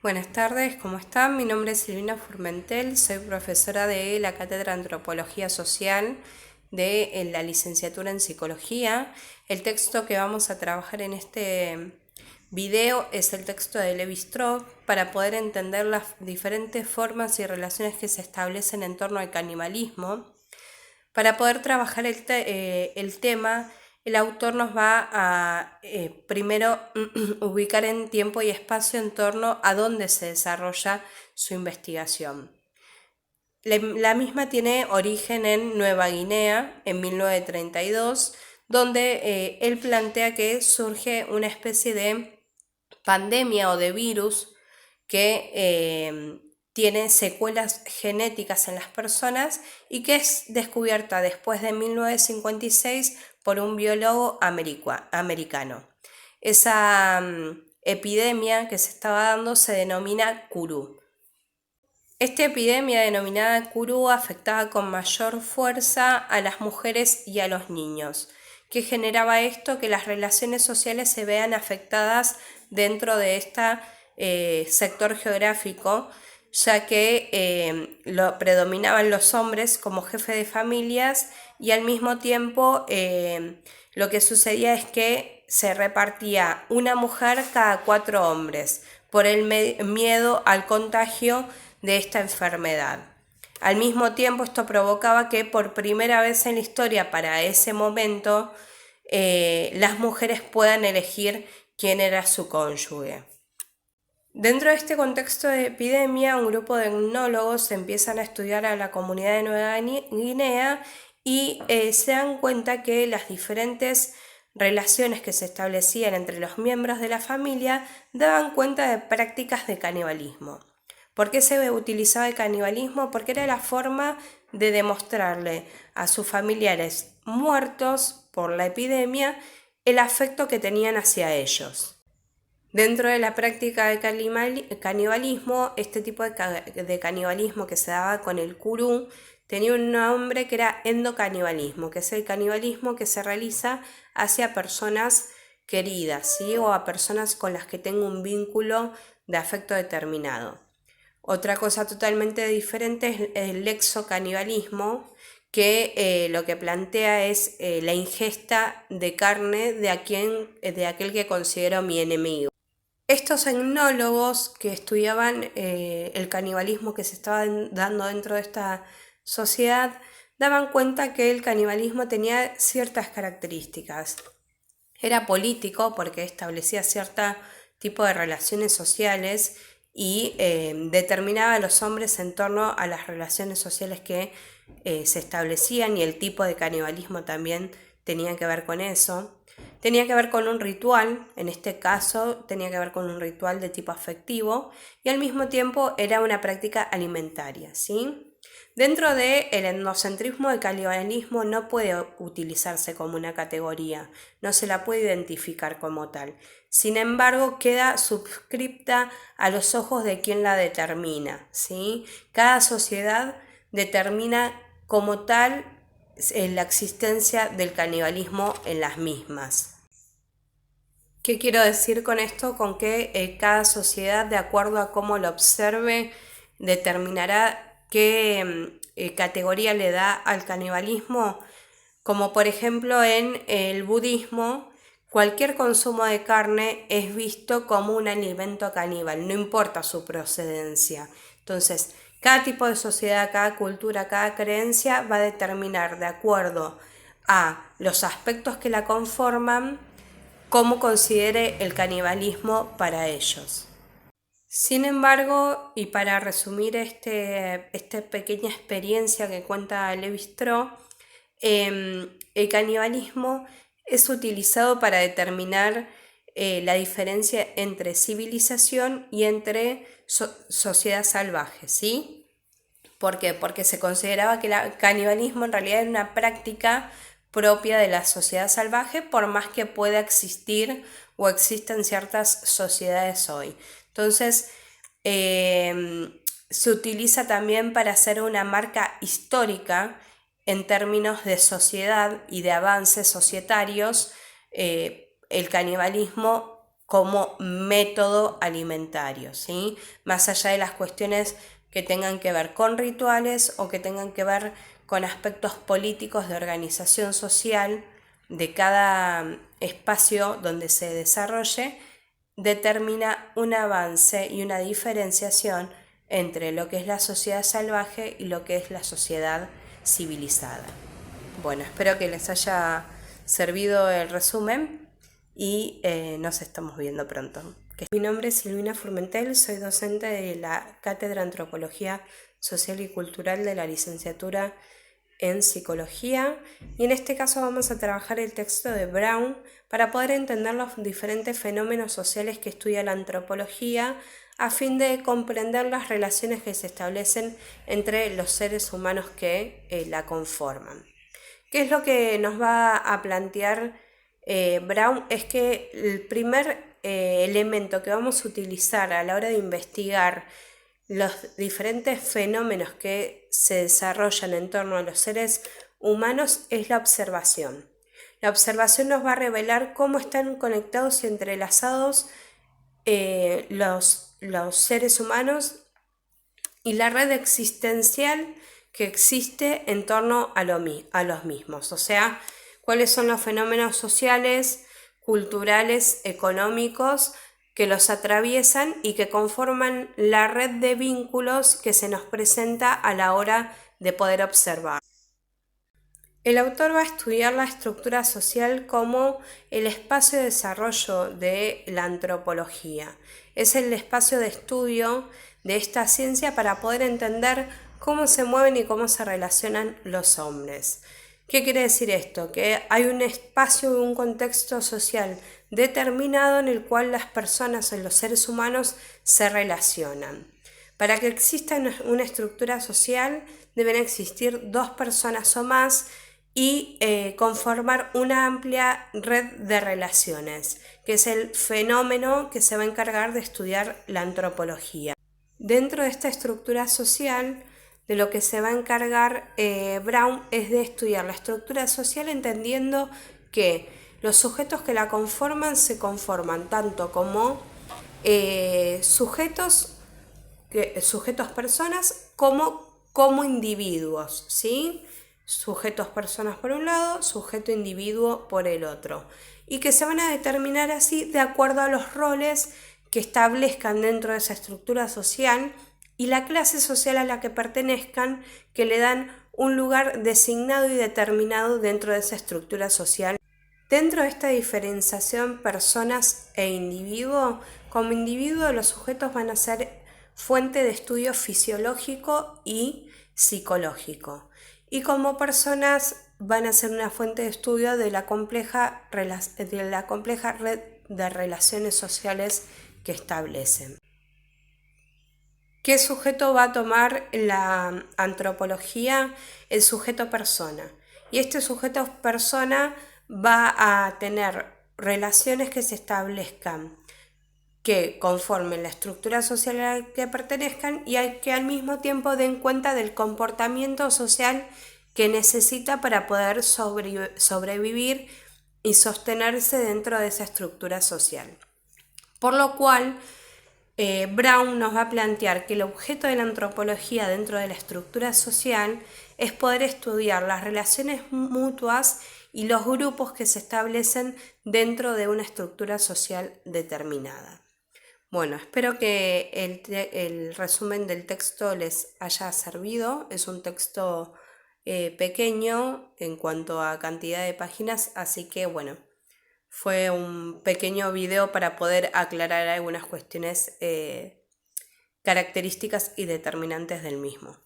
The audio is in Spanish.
Buenas tardes, ¿cómo están? Mi nombre es Silvina Furmentel, soy profesora de la Cátedra de Antropología Social de la licenciatura en Psicología. El texto que vamos a trabajar en este video es el texto de Levi-Strauss para poder entender las diferentes formas y relaciones que se establecen en torno al canibalismo. Para poder trabajar el tema, el autor nos va a primero ubicar en tiempo y espacio en torno a dónde se desarrolla su investigación. La misma tiene origen en Nueva Guinea en 1932, donde él plantea que surge una especie de pandemia o de virus que tiene secuelas genéticas en las personas y que es descubierta después de 1956 por un biólogo americano. Esa epidemia que se estaba dando se denomina Kuru. Esta epidemia denominada Kuru afectaba con mayor fuerza a las mujeres y a los niños. ¿Qué generaba esto? Que las relaciones sociales se vean afectadas dentro de este sector geográfico, ya que predominaban los hombres como jefes de familias y al mismo tiempo lo que sucedía es que se repartía una mujer cada 4 hombres por el miedo al contagio de esta enfermedad. Al mismo tiempo, esto provocaba que por primera vez en la historia, para ese momento, las mujeres puedan elegir quién era su cónyuge. Dentro de este contexto de epidemia, un grupo de etnólogos empiezan a estudiar a la comunidad de Nueva Guinea y se dan cuenta que las diferentes relaciones que se establecían entre los miembros de la familia daban cuenta de prácticas de canibalismo. ¿Por qué se utilizaba el canibalismo? Porque era la forma de demostrarle a sus familiares muertos por la epidemia el afecto que tenían hacia ellos. Dentro de la práctica de canibalismo, este tipo de canibalismo que se daba con el Kuru tenía un nombre que era endocanibalismo, que es el canibalismo que se realiza hacia personas queridas, ¿sí? O a personas con las que tengo un vínculo de afecto determinado. Otra cosa totalmente diferente es el exocanibalismo, que lo que plantea es la ingesta de carne de aquel que considero mi enemigo. Estos etnólogos que estudiaban el canibalismo que se estaba dando dentro de esta sociedad daban cuenta que el canibalismo tenía ciertas características. Era político porque establecía cierto tipo de relaciones sociales y determinaba a los hombres en torno a las relaciones sociales que se establecían, y el tipo de canibalismo también tenía que ver con eso. Tenía que ver con un ritual, en este caso tenía que ver con un ritual de tipo afectivo, y al mismo tiempo era una práctica alimentaria, ¿sí? Dentro del etnocentrismo, el canibalismo no puede utilizarse como una categoría, no se la puede identificar como tal. Sin embargo, queda subscripta a los ojos de quien la determina, ¿sí? Cada sociedad determina como tal la existencia del canibalismo en las mismas. ¿Qué quiero decir con esto? Con que cada sociedad, de acuerdo a cómo lo observe, determinará qué categoría le da al canibalismo. Como por ejemplo en el budismo, cualquier consumo de carne es visto como un alimento caníbal, no importa su procedencia. Entonces, cada tipo de sociedad, cada cultura, cada creencia va a determinar, de acuerdo a los aspectos que la conforman, cómo considere el canibalismo para ellos. Sin embargo, y para resumir esta pequeña experiencia que cuenta Levi-Strauss, el canibalismo es utilizado para determinar la diferencia entre civilización y entre sociedad salvaje, ¿sí? ¿Por qué? Porque se consideraba que el canibalismo en realidad era una práctica propia de la sociedad salvaje, por más que pueda existir o existan ciertas sociedades hoy. Entonces, se utiliza también para hacer una marca histórica en términos de sociedad y de avances societarios. El canibalismo como método alimentario, ¿sí? Más allá de las cuestiones que tengan que ver con rituales o que tengan que ver con aspectos políticos de organización social de cada espacio donde se desarrolle, determina un avance y una diferenciación entre lo que es la sociedad salvaje y lo que es la sociedad civilizada. Bueno, espero que les haya servido el resumen y nos estamos viendo pronto. Mi nombre es Silvina Formentel, soy docente de la Cátedra de Antropología Social y Cultural de la licenciatura en Psicología, y en este caso vamos a trabajar el texto de Brown para poder entender los diferentes fenómenos sociales que estudia la antropología a fin de comprender las relaciones que se establecen entre los seres humanos que la conforman. ¿Qué es lo que nos va a plantear Brown? Es que el primer elemento que vamos a utilizar a la hora de investigar los diferentes fenómenos que se desarrollan en torno a los seres humanos es la observación. La observación nos va a revelar cómo están conectados y entrelazados los seres humanos y la red existencial que existe en torno a los mismos. O sea, cuáles son los fenómenos sociales, culturales, económicos que los atraviesan y que conforman la red de vínculos que se nos presenta a la hora de poder observar. El autor va a estudiar la estructura social como el espacio de desarrollo de la antropología. Es el espacio de estudio de esta ciencia para poder entender cómo se mueven y cómo se relacionan los hombres. ¿Qué quiere decir esto? Que hay un espacio y un contexto social determinado en el cual las personas o los seres humanos se relacionan. Para que exista una estructura social deben existir dos personas o más y conformar una amplia red de relaciones, que es el fenómeno que se va a encargar de estudiar la antropología. Dentro de esta estructura social, de lo que se va a encargar Brown es de estudiar la estructura social entendiendo que los sujetos que la conforman se conforman tanto como sujetos personas como individuos, ¿sí? Sujetos personas por un lado, sujeto individuo por el otro, y que se van a determinar así de acuerdo a los roles que establezcan dentro de esa estructura social y la clase social a la que pertenezcan, que le dan un lugar designado y determinado dentro de esa estructura social. Dentro de esta diferenciación personas e individuo, como individuo los sujetos van a ser fuente de estudio fisiológico y psicológico, y como personas van a ser una fuente de estudio de la compleja red de relaciones sociales que establecen. ¿Qué sujeto va a tomar la antropología? El sujeto persona. Y este sujeto persona va a tener relaciones que se establezcan, que conformen la estructura social a la que pertenezcan y que al mismo tiempo den cuenta del comportamiento social que necesita para poder sobrevivir y sostenerse dentro de esa estructura social. Por lo cual, Brown nos va a plantear que el objeto de la antropología dentro de la estructura social es poder estudiar las relaciones mutuas y los grupos que se establecen dentro de una estructura social determinada. Bueno, espero que el resumen del texto les haya servido. Es un texto pequeño en cuanto a cantidad de páginas, así que bueno, fue un pequeño video para poder aclarar algunas cuestiones características y determinantes del mismo.